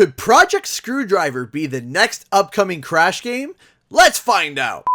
Could Project Screwdriver be the next upcoming Crash game? Let's find out!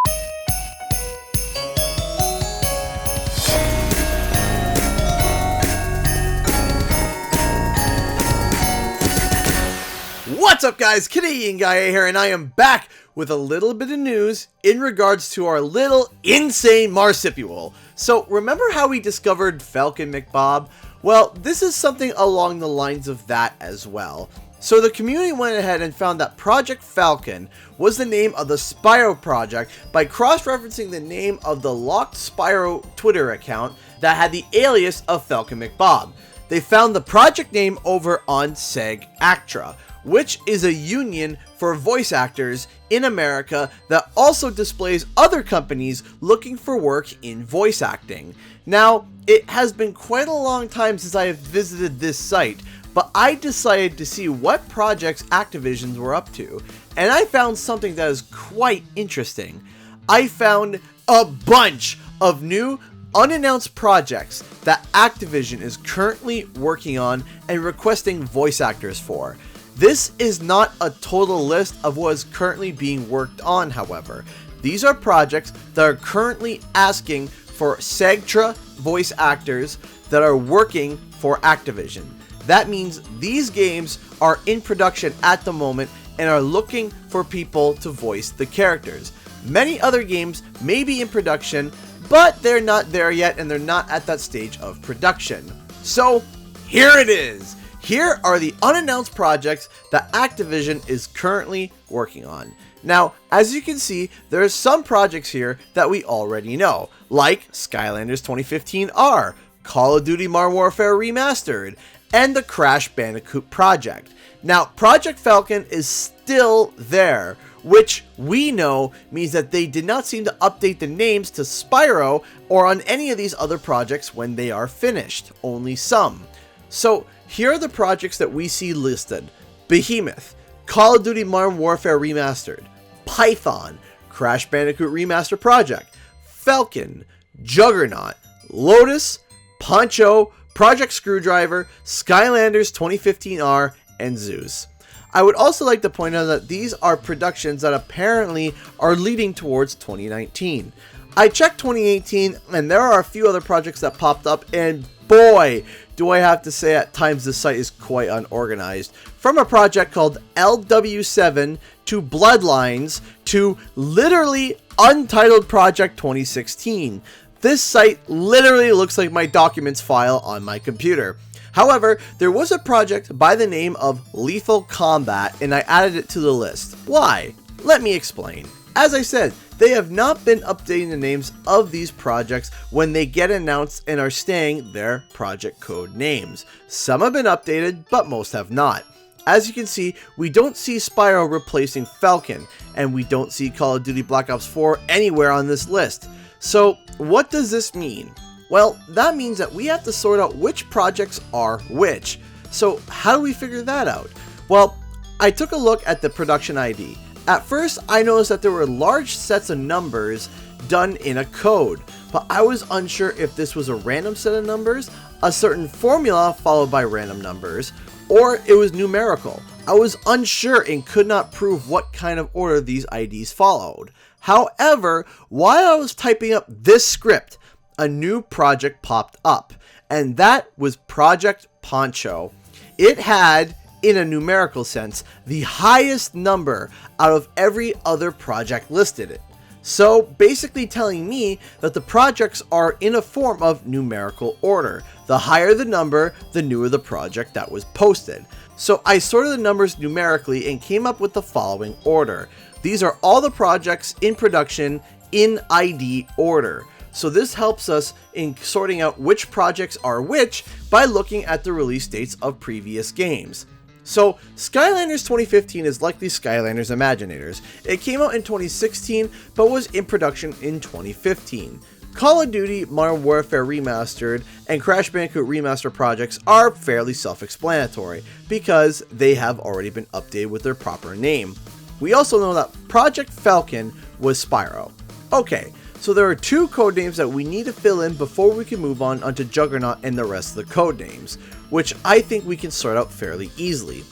What's up guys, Canadian Guy here, and I am back with a little bit of news in regards to our little insane marsupial. So remember how we discovered Falcon McBob? Well, this is something along the lines of that as well. So the community went ahead and found that Project Falcon was the name of the Spyro project by cross-referencing the name of the locked Spyro Twitter account that had the alias of Falcon McBob. They found the project name over on SAG-AFTRA, which is a union for voice actors in America that also displays other companies looking for work in voice acting. Now, it has been quite a long time since I have visited this site, but I decided to see what projects Activision were up to, and I found something that is quite interesting. I found a bunch of new unannounced projects that Activision is currently working on and requesting voice actors for. This is not a total list of what is currently being worked on, however. These are projects that are currently asking for SAG-AFTRA voice actors that are working for Activision. That means these games are in production at the moment and are looking for people to voice the characters. Many other games may be in production, but they're not there yet and they're not at that stage of production. So here it is. Here are the unannounced projects that Activision is currently working on. Now, as you can see, there are some projects here that we already know, like Skylanders 2015R, Call of Duty Modern Warfare Remastered, and the Crash Bandicoot project. Now, Project Falcon is still there, which we know means that they did not seem to update the names to Spyro or on any of these other projects when they are finished, only some. So, here are the projects that we see listed: Behemoth, Call of Duty Modern Warfare Remastered, Python, Crash Bandicoot Remaster Project, Falcon, Juggernaut, Lotus, Poncho, Project Screwdriver, Skylanders 2015R, and Zeus. I would also like to point out that these are productions that apparently are leading towards 2019. I checked 2018 and there are a few other projects that popped up, and boy, do I have to say at times this site is quite unorganized. From a project called LW7 to Bloodlines to literally Untitled Project 2016. This site literally looks like my documents file on my computer. However, there was a project by the name of Lethal Combat and I added it to the list. Why? Let me explain. As I said, they have not been updating the names of these projects when they get announced and are staying their project code names. Some have been updated, but most have not. As you can see, we don't see Spyro replacing Falcon, and we don't see Call of Duty Black Ops 4 anywhere on this list. So, what does this mean? Well, that means that we have to sort out which projects are which. So, how do we figure that out? Well, I took a look at the production ID. At first, I noticed that there were large sets of numbers done in a code, but I was unsure if this was a random set of numbers, a certain formula followed by random numbers, or it was numerical. I was unsure and could not prove what kind of order these IDs followed. However, while I was typing up this script, a new project popped up, and that was Project Poncho. It had, in a numerical sense, the highest number out of every other project listed. So basically telling me that the projects are in a form of numerical order. The higher the number, the newer the project that was posted. So I sorted the numbers numerically and came up with the following order. These are all the projects in production in ID order. So this helps us in sorting out which projects are which by looking at the release dates of previous games. So Skylanders 2015 is likely Skylanders Imaginators. It came out in 2016 but was in production in 2015. Call of Duty Modern Warfare Remastered and Crash Bandicoot Remaster projects are fairly self-explanatory because they have already been updated with their proper name. We also know that Project Falcon was Spyro. Okay, so there are two codenames that we need to fill in before we can move on onto Juggernaut and the rest of the codenames, which I think we can sort out fairly easily.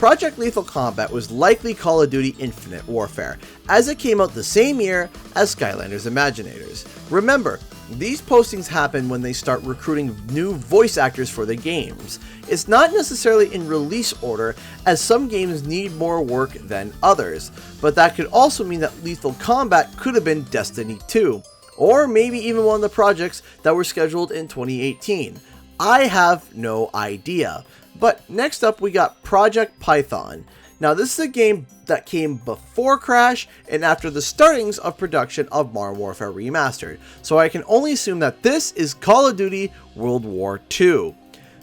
Project Lethal Combat was likely Call of Duty Infinite Warfare, as it came out the same year as Skylanders Imaginators. Remember, these postings happen when they start recruiting new voice actors for the games. It's not necessarily in release order, as some games need more work than others, but that could also mean that Lethal Combat could have been Destiny 2, or maybe even one of the projects that were scheduled in 2018. I have no idea. But next up we got Project Python. Now this is a game that came before Crash and after the startings of production of Modern Warfare Remastered, so I can only assume that this is Call of Duty World War II.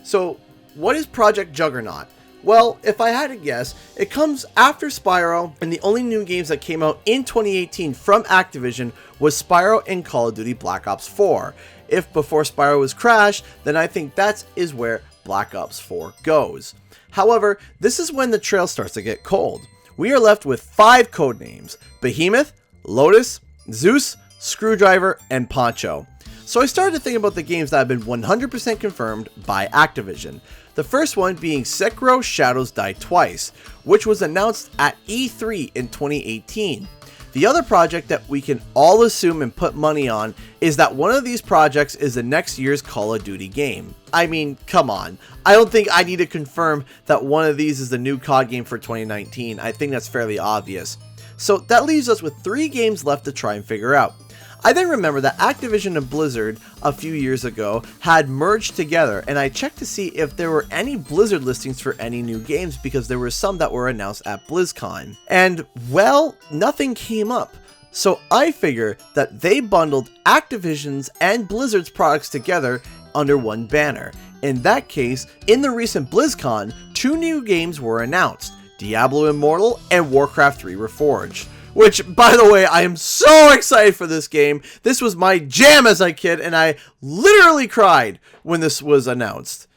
So what is Project Juggernaut? Well, if I had to guess, it comes after Spyro, and the only new games that came out in 2018 from Activision was Spyro and Call of Duty Black Ops 4. If before Spyro was Crash, then I think that is where Black Ops 4 goes. However, this is when the trail starts to get cold. We are left with 5 codenames: Behemoth, Lotus, Zeus, Screwdriver, and Poncho. So I started to think about the games that have been 100% confirmed by Activision. The first one being Sekiro Shadows Die Twice, which was announced at E3 in 2018. The other project that we can all assume and put money on is that one of these projects is the next year's Call of Duty game. I mean, come on. I don't think I need to confirm that one of these is the new COD game for 2019. I think that's fairly obvious. So that leaves us with 3 games left to try and figure out. I then remember that Activision and Blizzard a few years ago had merged together, and I checked to see if there were any Blizzard listings for any new games because there were some that were announced at BlizzCon. And, well, nothing came up. So I figure that they bundled Activision's and Blizzard's products together under one banner. In that case, in the recent BlizzCon, 2 new games were announced: Diablo Immortal and Warcraft 3 Reforged. Which, by the way, I am so excited for this game. This was my jam as a kid, and I literally cried when this was announced.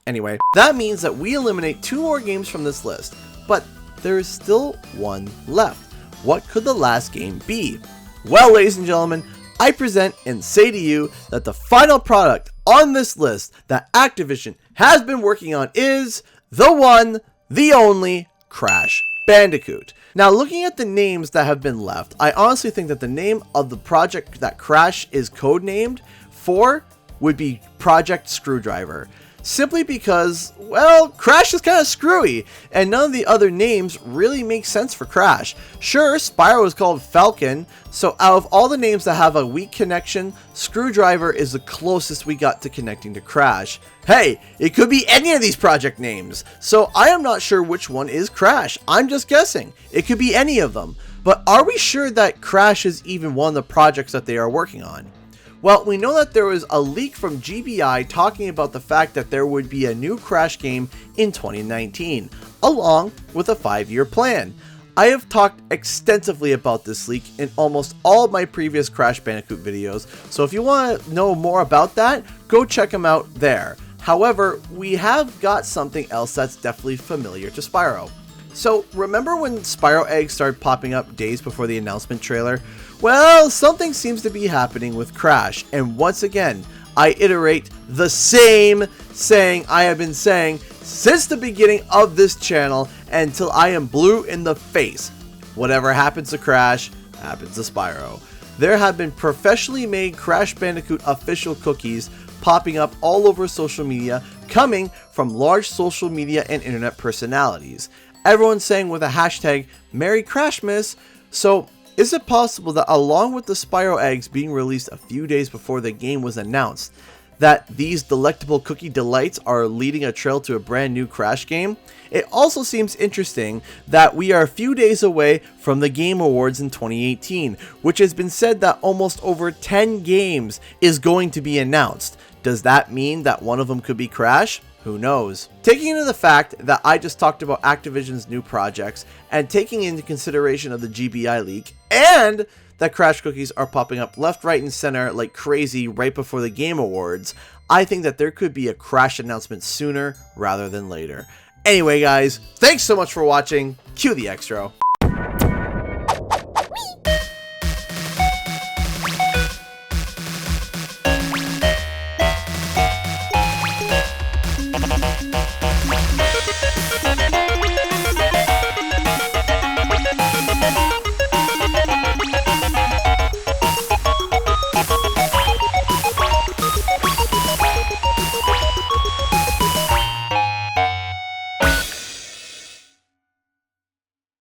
Anyway, that means that we eliminate 2 more games from this list, but there is still one left. What could the last game be? Well, ladies and gentlemen, I present and say to you that the final product on this list that Activision has been working on is the one, the only Crash Bandicoot. Now, looking at the names that have been left, I honestly think that the name of the project that Crash is codenamed for would be Project Screwdriver. Simply because, well, Crash is kind of screwy, and none of the other names really make sense for Crash. Sure, Spyro is called Falcon, so out of all the names that have a weak connection, Screwdriver is the closest we got to connecting to Crash. Hey, it could be any of these project names, so I am not sure which one is Crash. I'm just guessing. It could be any of them. But are we sure that Crash is even one of the projects that they are working on? Well, we know that there was a leak from GBI talking about the fact that there would be a new Crash game in 2019, along with a 5-year plan. I have talked extensively about this leak in almost all of my previous Crash Bandicoot videos, so if you want to know more about that, go check them out there. However, we have got something else that's definitely familiar to Spyro. So, remember when Spyro eggs started popping up days before the announcement trailer? Well, something seems to be happening with Crash, and once again, I iterate the same saying I have been saying since the beginning of this channel until I am blue in the face. Whatever happens to Crash, happens to Spyro. There have been professionally made Crash Bandicoot official cookies popping up all over social media, coming from large social media and internet personalities. Everyone's saying with a hashtag Merry Crashmas. So is it possible that along with the Spyro eggs being released a few days before the game was announced, that these delectable cookie delights are leading a trail to a brand new Crash game? It also seems interesting that we are a few days away from the Game Awards in 2018, which has been said that almost over 10 games is going to be announced. Does that mean that one of them could be Crash? Who knows? Taking into the fact that I just talked about Activision's new projects and taking into consideration of the GBI leak and that Crash cookies are popping up left, right, and center like crazy right before the Game Awards, I think that there could be a Crash announcement sooner rather than later. Anyway guys, thanks so much for watching. Cue the extra.